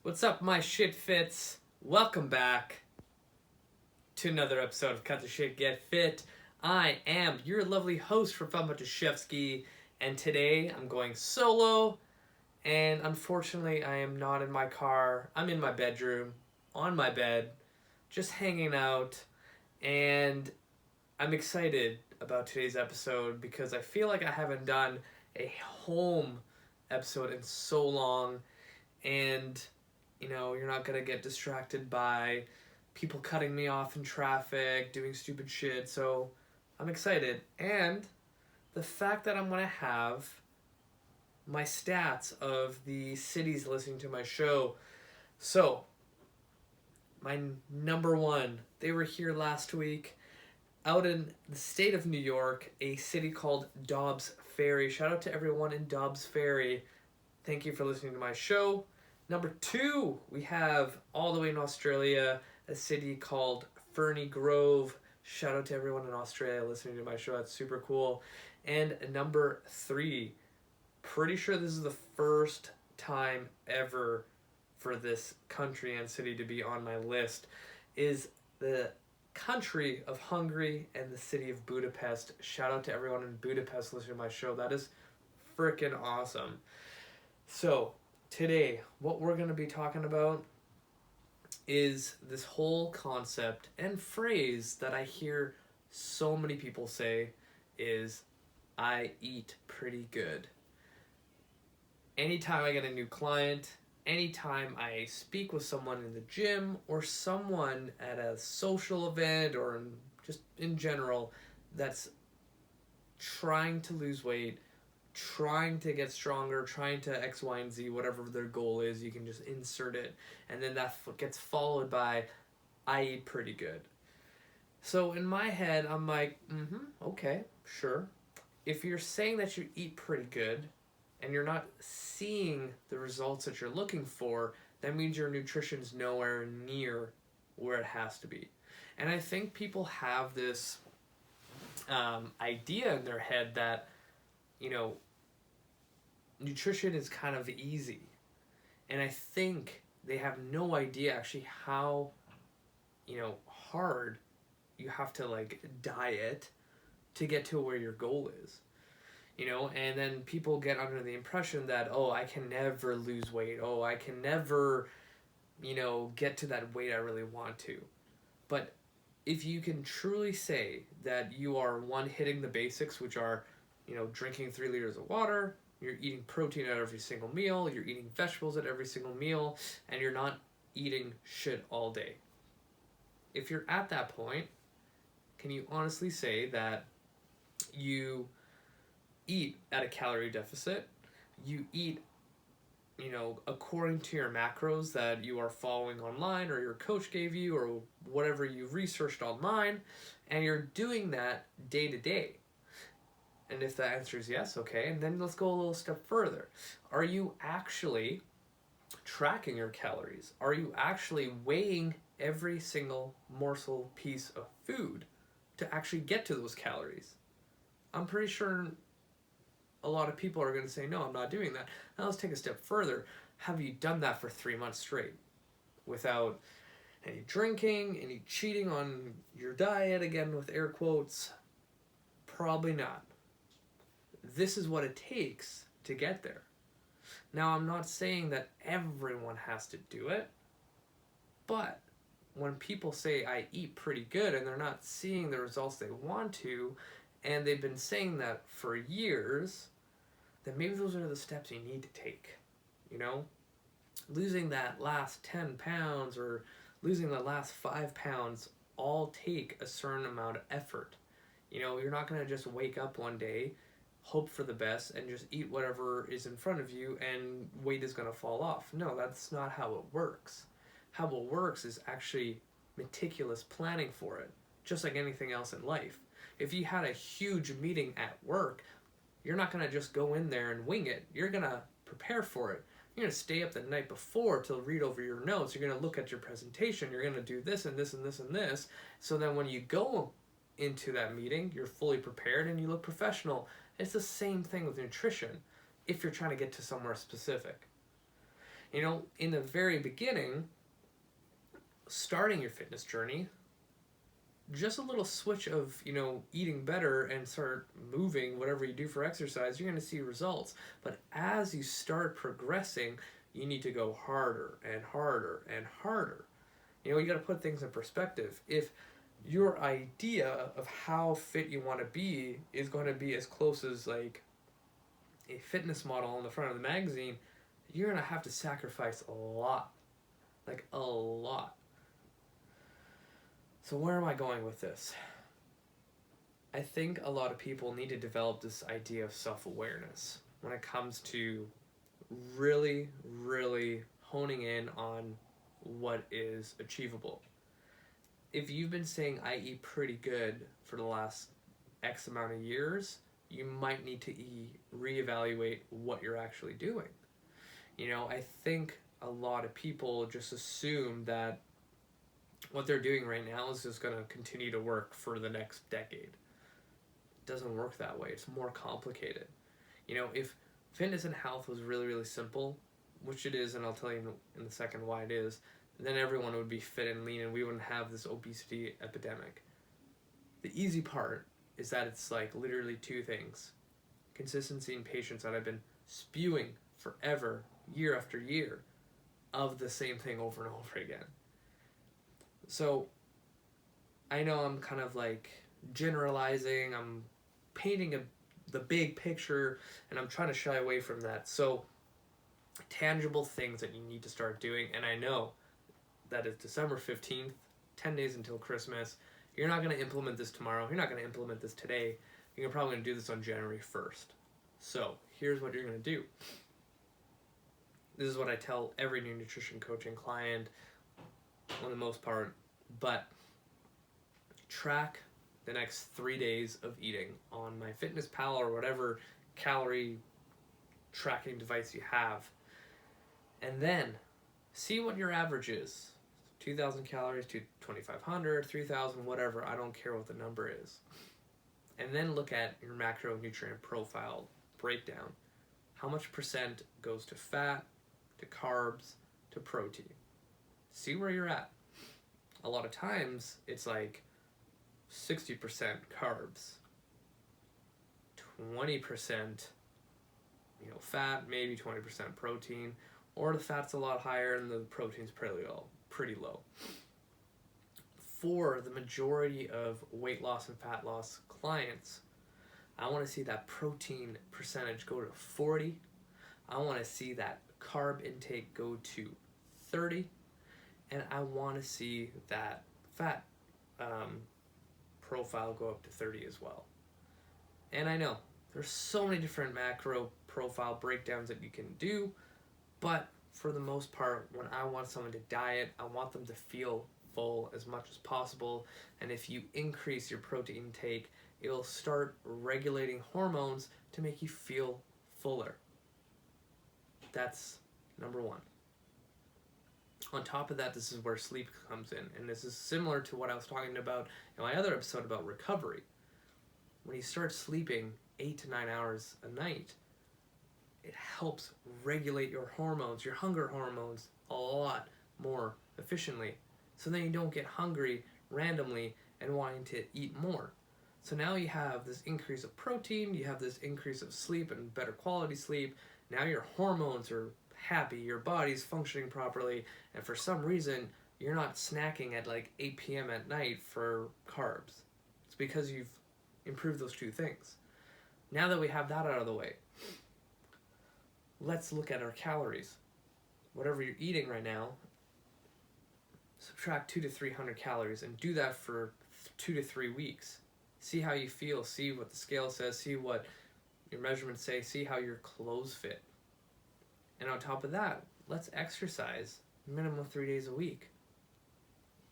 What's up, my shit fits? Welcome back to another episode of Cut the Shit, Get Fit. I am your lovely host for Famatuszewski, and today I'm going solo, and unfortunately I am not in my car. I'm in my bedroom, on my bed, just hanging out, and I'm excited about today's episode because I feel like I haven't done a home episode in so long, and you're not gonna get distracted by people cutting me off in traffic, doing stupid shit. So I'm excited. And the fact that I'm gonna have my stats of the cities listening to my show. So, my number one, they were here last week out in the state of New York, a city called Dobbs Ferry. Shout out to everyone in Dobbs Ferry. Thank you for listening to my show. Number two, we have all the way in Australia, a city called Ferny Grove. Shout out to everyone in Australia listening to my show. That's super cool. And number three, pretty sure this is the first time ever for this country and city to be on my list, is the country of Hungary and the city of Budapest. Shout out to everyone in Budapest listening to my show. That is freaking awesome. So, today, what we're going to be talking about is this whole concept and phrase that I hear so many people say is, I eat pretty good. Anytime I get a new client, anytime I speak with someone in the gym or someone at a social event or just in general that's trying to lose weight, trying to get stronger, trying to X, Y, and Z, whatever their goal is, you can just insert it. And then that gets followed by, I eat pretty good. So in my head, I'm like, okay, sure. If you're saying that you eat pretty good and you're not seeing the results that you're looking for, that means your nutrition's nowhere near where it has to be. And I think people have this idea in their head that, nutrition is kind of easy. And I think they have no idea actually how, hard you have to diet to get to where your goal is. And then people get under the impression that, oh, I can never lose weight. Oh, I can never, get to that weight I really want to. But if you can truly say that you are, one, hitting the basics, which are, drinking 3 liters of water, you're eating protein at every single meal, you're eating vegetables at every single meal, and you're not eating shit all day. If you're at that point, can you honestly say that you eat at a calorie deficit, you eat, according to your macros that you are following online or your coach gave you or whatever you've researched online, and you're doing that day to day? And if the answer is yes, okay, and then let's go a little step further. Are you actually tracking your calories? Are you actually weighing every single morsel piece of food to actually get to those calories? I'm pretty sure a lot of people are going to say, no, I'm not doing that. Now let's take a step further. Have you done that for 3 months straight without any drinking, any cheating on your diet, again with air quotes? Probably not. This is what it takes to get there. Now, I'm not saying that everyone has to do it, but when people say I eat pretty good and they're not seeing the results they want to, and they've been saying that for years, then maybe those are the steps you need to take. Losing that last 10 pounds or losing the last 5 pounds all take a certain amount of effort. You're not going to just wake up one day, hope for the best, and just eat whatever is in front of you and weight is going to fall off. No, that's not how it works. How it works is actually meticulous planning for it, just like anything else in life. If you had a huge meeting at work, you're not going to just go in there and wing it. You're going to prepare for it. You're going to stay up the night before to read over your notes. You're going to look at your presentation. You're going to do this and this and this and this. So then when you go into that meeting, you're fully prepared and you look professional. It's the same thing with nutrition if you're trying to get to somewhere specific. You know, in the very beginning, starting your fitness journey, just a little switch of, you know, eating better and start moving, whatever you do for exercise, you're going to see results. But as you start progressing, you need to go harder and harder and harder. You know, you got to put things in perspective. If your idea of how fit you want to be is going to be as close as like a fitness model on the front of the magazine, you're going to have to sacrifice a lot. Like a lot. So where am I going with this? I think a lot of people need to develop this idea of self-awareness when it comes to really, really honing in on what is achievable. If you've been saying I eat pretty good for the last X amount of years, you might need to reevaluate what you're actually doing. You know, I think a lot of people just assume that what they're doing right now is just going to continue to work for the next decade. It doesn't work that way. It's more complicated. You know, if fitness and health was really, really simple, which it is, and I'll tell you in a second why it is, then everyone would be fit and lean and we wouldn't have this obesity epidemic. The easy part is that it's like literally two things. Consistency and patience that I've been spewing forever, year after year, of the same thing over and over again. So, I know I'm kind of like generalizing, I'm painting the big picture, and I'm trying to shy away from that. So, tangible things that you need to start doing, and I know that it's December 15th, 10 days until Christmas. You're not going to implement this tomorrow, you're not going to implement this today, you're probably going to do this on January 1st. So, here's what you're going to do. This is what I tell every new nutrition coaching client, on the most part, but track the next 3 days of eating on MyFitnessPal or whatever calorie tracking device you have, and then see what your average is. 2,000 calories to 2,500, 3,000, whatever, I don't care what the number is. And then look at your macronutrient profile breakdown. How much percent goes to fat, to carbs, to protein? See where you're at. A lot of times it's like 60% carbs, 20% fat, maybe 20% protein, or the fat's a lot higher and the protein's pretty low. For the majority of weight loss and fat loss clients, I want to see that protein percentage go to 40. I want to see that carb intake go to 30. And I want to see that fat profile go up to 30 as well. And I know there's so many different macro profile breakdowns that you can do, but for the most part, when I want someone to diet, I want them to feel full as much as possible. And if you increase your protein intake, it'll start regulating hormones to make you feel fuller. That's number one. On top of that, this is where sleep comes in, and this is similar to what I was talking about in my other episode about recovery. When you start sleeping 8 to 9 hours a night, it helps regulate your hormones, your hunger hormones, a lot more efficiently. So then you don't get hungry randomly and wanting to eat more. So now you have this increase of protein, you have this increase of sleep and better quality sleep. Now your hormones are happy, your body's functioning properly, and for some reason you're not snacking at like 8 p.m. at night for carbs. It's because you've improved those two things. Now that we have that out of the way, let's look at our calories. Whatever you're eating right now, subtract 200 to 300 calories and do that for 2 to 3 weeks. See how you feel, see what the scale says, see what your measurements say, see how your clothes fit. And on top of that, let's exercise minimum 3 days a week.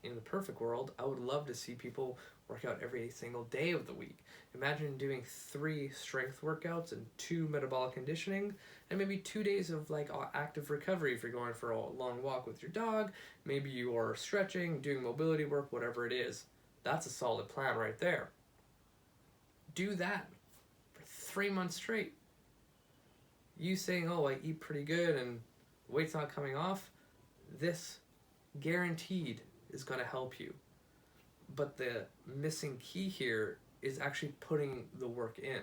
In the perfect world, I would love to see people work out every single day of the week. Imagine doing 3 strength workouts and 2 metabolic conditioning, and maybe 2 days of like active recovery if you're going for a long walk with your dog. Maybe you are stretching, doing mobility work, whatever it is. That's a solid plan right there. Do that for 3 months straight. You saying, oh, I eat pretty good and weight's not coming off, this guaranteed is going to help you. But the missing key here is actually putting the work in.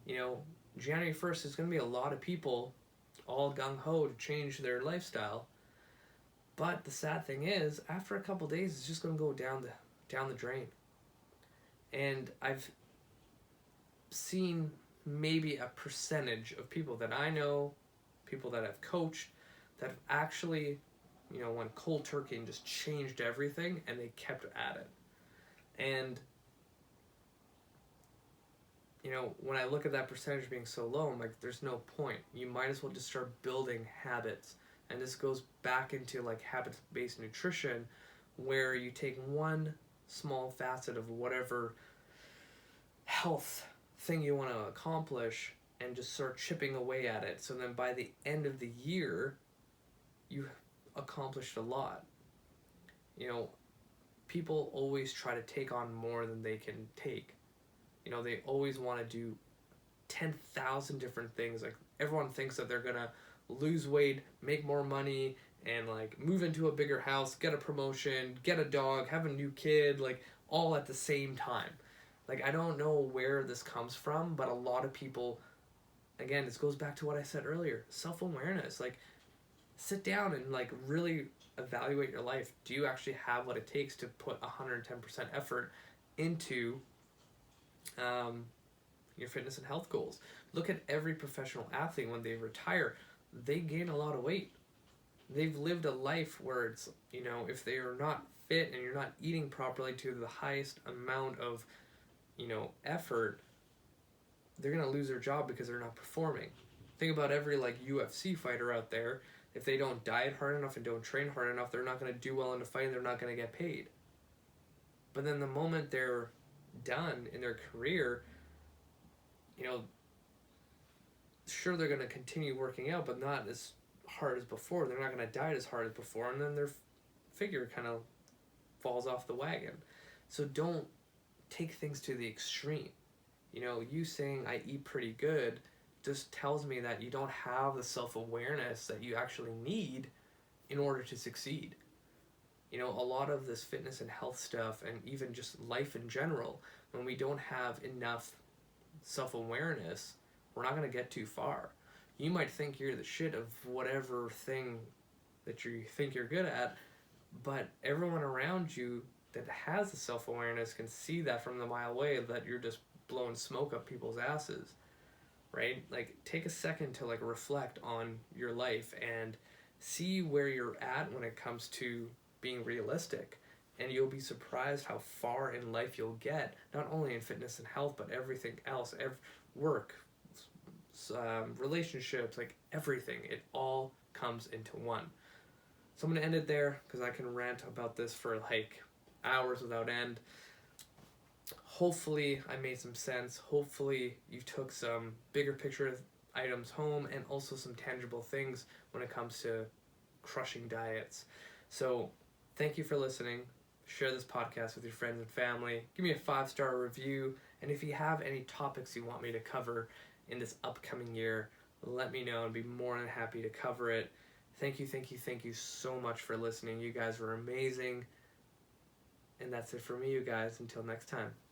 You know, January 1st is going to be a lot of people all gung-ho to change their lifestyle. But the sad thing is, after a couple days, it's just going to go down the drain. And I've seen maybe a percentage of people that I know, people that I've coached, that have actually, you know, went cold turkey and just changed everything, and they kept at it. And, you know, when I look at that percentage being so low, I'm like, there's no point. You might as well just start building habits. And this goes back into like habit-based nutrition, where you take one small facet of whatever health thing you want to accomplish and just start chipping away at it. So then by the end of the year, you accomplished a lot. You know, people always try to take on more than they can take. You know, they always want to do 10,000 different things. Like, everyone thinks that they're gonna lose weight, make more money, and like move into a bigger house, get a promotion, get a dog, have a new kid, like all at the same time. Like, I don't know where this comes from, but a lot of people, again, this goes back to what I said earlier, self-awareness. Like, sit down and like really evaluate your life. Do you actually have what it takes to put 110% effort into your fitness and health goals? Look at every professional athlete. When they retire, they gain a lot of weight. They've lived a life where it's, you know, if they are not fit and you're not eating properly to the highest amount of, you know, effort, they're going to lose their job because they're not performing. Think about every like UFC fighter out there. If they don't diet hard enough and don't train hard enough, they're not going to do well in the fight and they're not going to get paid. But then the moment they're done in their career, you know, sure, they're going to continue working out, but not as hard as before. They're not going to diet as hard as before, and then their figure kind of falls off the wagon. So don't take things to the extreme. You know, you saying I eat pretty good just tells me that you don't have the self-awareness that you actually need in order to succeed. You know, a lot of this fitness and health stuff, and even just life in general, when we don't have enough self-awareness, we're not going to get too far. You might think you're the shit of whatever thing that you think you're good at, but everyone around you that has the self-awareness can see that from the mile away, that you're just blowing smoke up people's asses, right? Like, take a second to like reflect on your life and see where you're at when it comes to being realistic, and you'll be surprised how far in life you'll get, not only in fitness and health, but everything else, work, relationships, like everything. It all comes into one. So I'm going to end it there because I can rant about this for like hours without end. Hopefully I made some sense. Hopefully you took some bigger picture items home, and also some tangible things when it comes to crushing diets. So thank you for listening. Share this podcast with your friends and family. Give me a 5-star review. And if you have any topics you want me to cover in this upcoming year, let me know. I'd be more than happy to cover it. Thank you so much for listening. You guys were amazing. And that's it for me, you guys. Until next time.